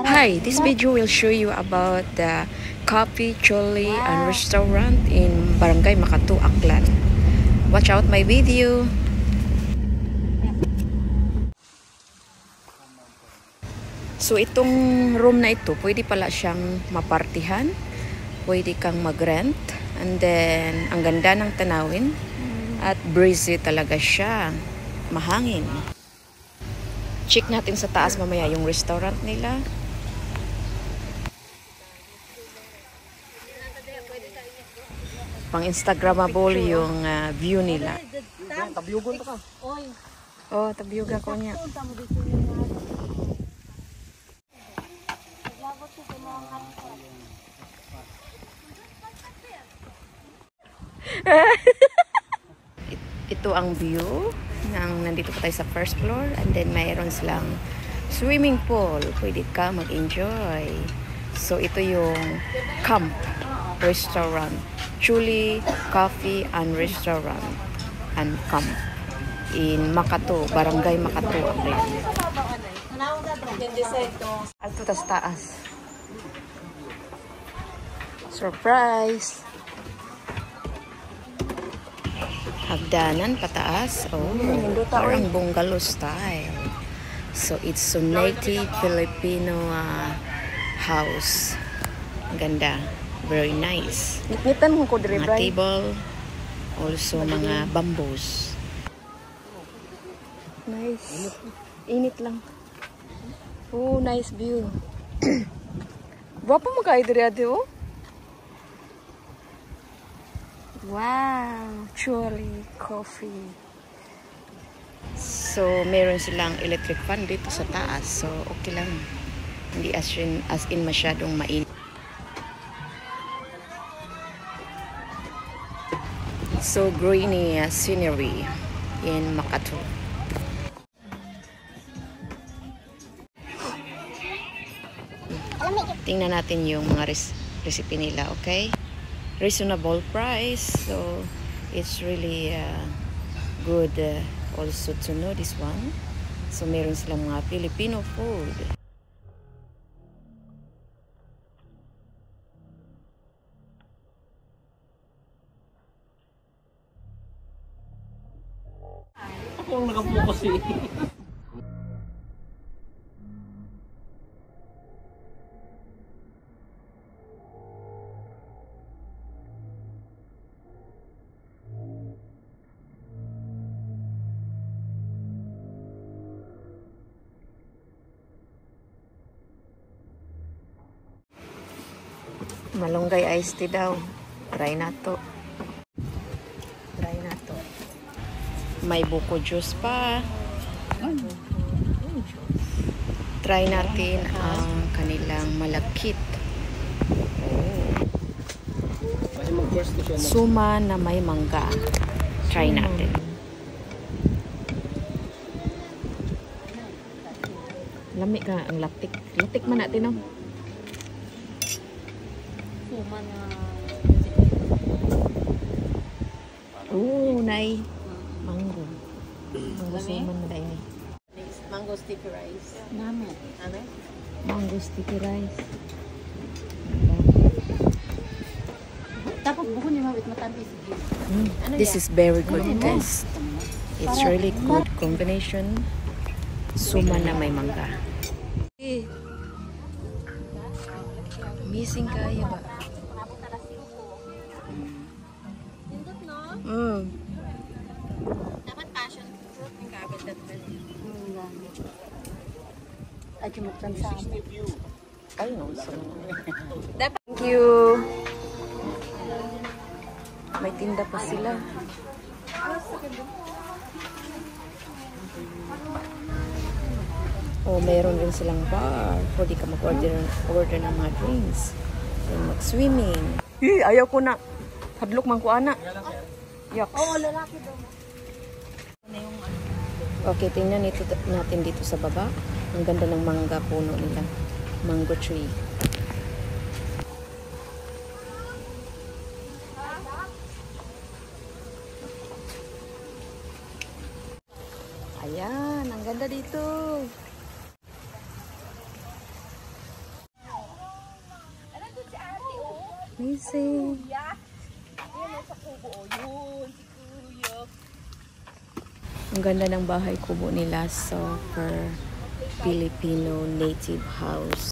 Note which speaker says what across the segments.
Speaker 1: Hi, this video will show you about the Coffee Chole and restaurant in Barangay Makatu, Aklan. Watch out my video. So itong room na ito, pwede pala siyang mapartihan. Pwede kang mag-rent. And then, ang ganda ng tanawin. At breezy talaga siya. Mahangin. Check natin sa taas mamaya yung restaurant nila. Pang Instagramable yung view nila.
Speaker 2: Tabyugon pa ka.
Speaker 1: Oh, tabyuga ko niya. Ito ang view ng nandito pa tayo sa first floor, and then mayroon silang swimming pool. Pwede ka mag-enjoy. So ito yung camp restaurant, Chole Coffee and Restaurant and Camp in Makatu, Barangay Makatu, Aklan. Ato tas taas. Surprise! Hagdanan pataas. Oh, parang bungalow style. So it's a native Filipino house. Ganda. Very nice.
Speaker 2: Nitnitan mo ko dire,
Speaker 1: Mga table. Also mga bamboos.
Speaker 2: Nice. Init lang. Oh, nice view. Wapo mo kayo dire ate, oh? Wow, Chole Coffee.
Speaker 1: So, meron silang electric fan dito sa taas. So, okay lang. Hindi as in masyadong mainit. So, greeny scenery in Makatu. Tingnan natin yung mga recipe nila, okay? Reasonable price, so it's really good also to know this one. So meron silang mga Filipino food.
Speaker 2: Ako ang nakapokus eh.
Speaker 1: Malunggay iced tea daw. Try na to. May buko juice pa. Try natin ang kanilang malakit. Suma na may mangga. Try natin. Lami ka ang latik. Latik man natin, no?
Speaker 2: Suma na.
Speaker 1: Oh, nay. Mango. Mango suma na dahil ni.
Speaker 2: Mango sticky rice.
Speaker 1: Namo.
Speaker 2: Ano?
Speaker 1: Mango sticky rice.
Speaker 2: Tapos buko ni mawit matamis.
Speaker 1: This is very good taste. It's really good combination. Suma na may mangga. Missing kaya ba?
Speaker 2: Dapat passion fruit ng kabel that well. Ay, chumuksan sa amin.
Speaker 1: Ay, no. Thank you. May tinda pa sila. Oh, mayroon din silang bar. Pwede ka mag-order ng mga drinks. And mag-swimming.
Speaker 2: Ayaw ko na. Hadlok man ko, anak. Yuck.
Speaker 1: Oh, lalaki daw. Okay, tingnan natin dito sa baba. Ang ganda ng mangga puno nila. Mango tree. Ayan, ang ganda dito.
Speaker 2: Amazing. Ang ganda ng bahay kubo nila. Super Filipino native house.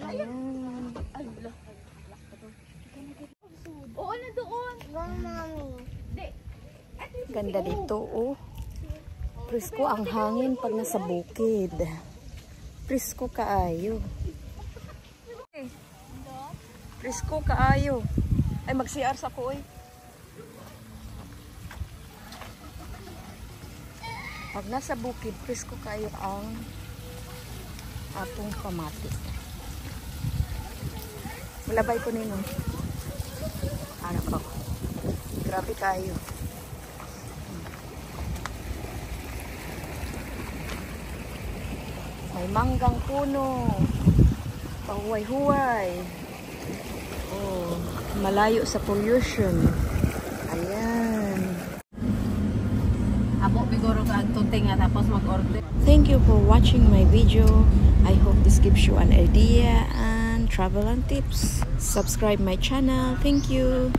Speaker 2: Ayan.
Speaker 3: Oo na doon.
Speaker 2: Ganda dito, oh. Presko ang hangin pag nasa bukid. Presko kaayo. Presko kaayo. Ay, mag-CR sa ko, eh. Pag nasa bukid, presko kaayo ang atong pamati. Malabay ko nino. Ano ko? Grabe kayo. May manggang puno. Pahuway-huway. Oh, malayo sa pollution. Ayan.
Speaker 3: Abo bigoro ka agtunting nga tapos mag-order.
Speaker 2: Thank you for watching my video. I hope this gives you an idea and travel and tips. Subscribe my channel. Thank you.